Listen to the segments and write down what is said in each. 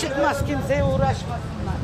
Çıkmaz, kimseye uğraşmasınlar.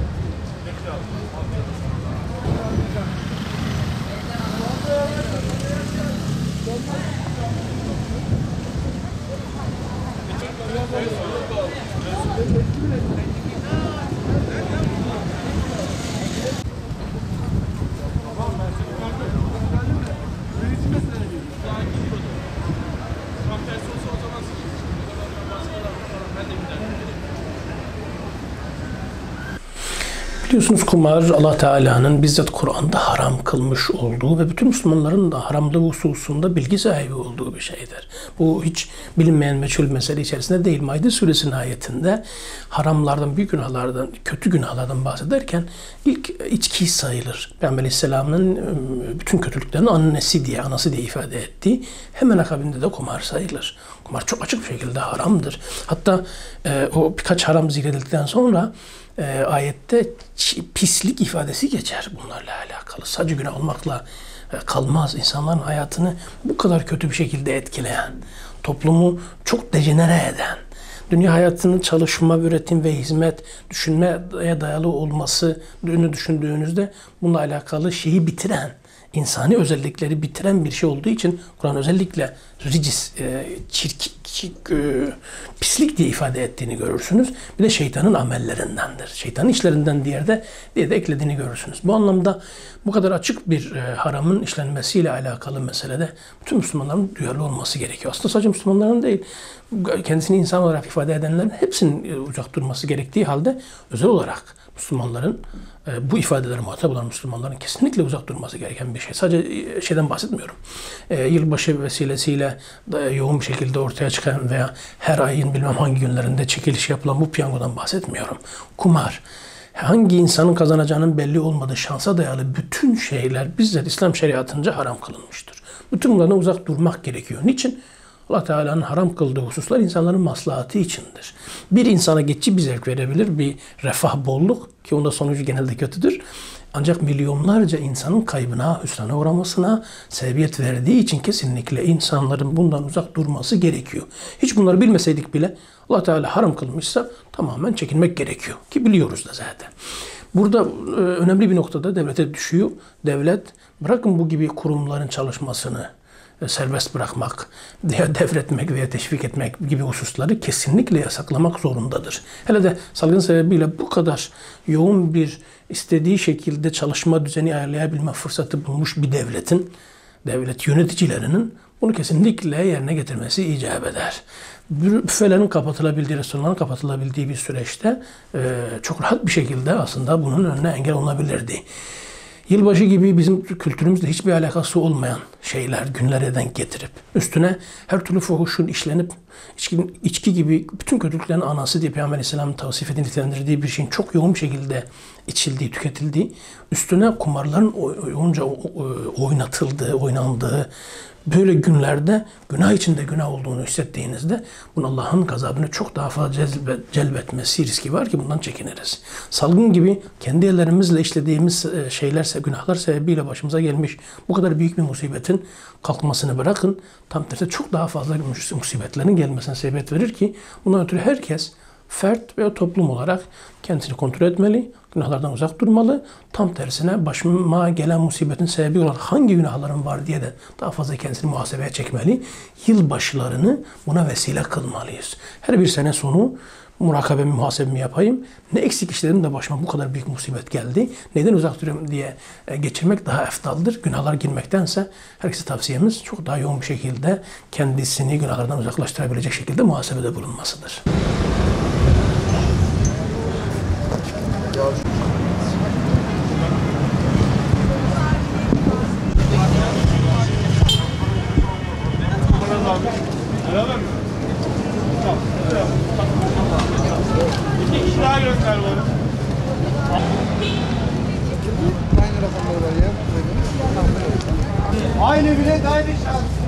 Biliyorsunuz kumar Allah Teala'nın bizzat Kur'an'da haram kılmış olduğu ve bütün Müslümanların da haramlığı hususunda bilgi sahibi olduğu bir şeydir. Bu hiç bilinmeyen meçhul mesele içerisinde değil. Maide suresinin ayetinde haramlardan, büyük günahlardan, kötü günahlardan bahsederken ilk içki sayılır. Peygamber Aleyhisselam'ın bütün kötülüklerin annesi diye, anası diye ifade ettiği, hemen akabinde de kumar sayılır. Kumar çok açık bir şekilde haramdır. Hatta o birkaç haram zikredildikten sonra ayette pislik ifadesi geçer bunlarla alakalı. Sadece günah olmakla kalmaz. İnsanların hayatını bu kadar kötü bir şekilde etkileyen, toplumu çok dejenere eden, dünya hayatının çalışma, üretim ve hizmet, düşünmeye dayalı olması düşündüğünüzde bununla alakalı şeyi bitiren, insani özellikleri bitiren bir şey olduğu için Kur'an özellikle ricis, pislik diye ifade ettiğini görürsünüz. Bir de şeytanın amellerindendir. Şeytanın işlerinden diye de eklediğini görürsünüz. Bu anlamda bu kadar açık bir haramın işlenmesiyle alakalı meselede bütün Müslümanların duyarlı olması gerekiyor. Aslında sadece Müslümanların değil, kendisini insan olarak ifade edenlerin hepsinin uzak durması gerektiği halde özel olarak Müslümanların bu ifadelere muhatap olan Müslümanların kesinlikle uzak durması gereken bir şey. Sadece şeyden bahsetmiyorum. Yılbaşı vesilesiyle yoğun bir şekilde ortaya çıkan veya her ayın bilmem hangi günlerinde çekiliş yapılan bu piyangodan bahsetmiyorum. Kumar, hangi insanın kazanacağının belli olmadığı şansa dayalı bütün şeyler bizzat İslam şeriatınca haram kılınmıştır. Bütün bunlardan uzak durmak gerekiyor. Niçin? Allah Teala'nın haram kıldığı hususlar insanların maslahatı içindir. Bir insana geçici bir zevk verebilir, bir refah, bolluk ki onda sonucu genelde kötüdür. Ancak milyonlarca insanın kaybına, hüsrana uğramasına sebebiyet verdiği için kesinlikle insanların bundan uzak durması gerekiyor. Hiç bunları bilmeseydik bile Allah Teala haram kılmışsa tamamen çekinmek gerekiyor ki biliyoruz da zaten. Burada önemli bir noktada devlete düşüyor. Devlet bırakın bu gibi kurumların çalışmasını serbest bırakmak, devretmek veya teşvik etmek gibi hususları kesinlikle yasaklamak zorundadır. Hele de salgın sebebiyle bu kadar yoğun bir istediği şekilde çalışma düzeni ayarlayabilme fırsatı bulmuş bir devlet yöneticilerinin bunu kesinlikle yerine getirmesi icap eder. Büfelerin kapatılabildiği, restoranların kapatılabildiği bir süreçte çok rahat bir şekilde aslında bunun önüne engel olunabilirdi. Yılbaşı gibi bizim kültürümüzle hiçbir alakası olmayan şeyler günlere denk getirip üstüne her türlü fuhuşun işlenip içki gibi bütün kötülüklerin anası diye Peygamber Aleyhisselam'ın tavsif edip nitelendirdiği bir şeyin çok yoğun bir şekilde içildiği, tüketildiği, üstüne kumarların yoğunca oynandığı böyle günlerde günah içinde günah olduğunu hissettiğinizde bunun Allah'ın gazabını çok daha fazla celbetmesi riski var ki bundan çekiniriz. Salgın gibi kendi ellerimizle işlediğimiz şeyler, günahlar sebebiyle başımıza gelmiş bu kadar büyük bir musibetin kalkmasını bırakın. Tam tersi çok daha fazla musibetlerin gelmesine sebebiyet verir ki bundan ötürü herkes fert veya toplum olarak kendisini kontrol etmeli, günahlardan uzak durmalı. Tam tersine başıma gelen musibetin sebebi olan hangi günahlarım var diye de daha fazla kendisini muhasebeye çekmeli. Yılbaşılarını buna vesile kılmalıyız. Her bir sene sonu murakabemi, muhasebemi yapayım. Ne eksik işlerim de başıma bu kadar büyük musibet geldi. Neden uzak duruyorum diye geçirmek daha eftaldır. Günahlara girmektense herkese tavsiyemiz çok daha yoğun bir şekilde kendisini günahlardan uzaklaştırabilecek şekilde muhasebede bulunmasıdır. İki kişi daha gönder bana. Aynı bilet, aynı şans.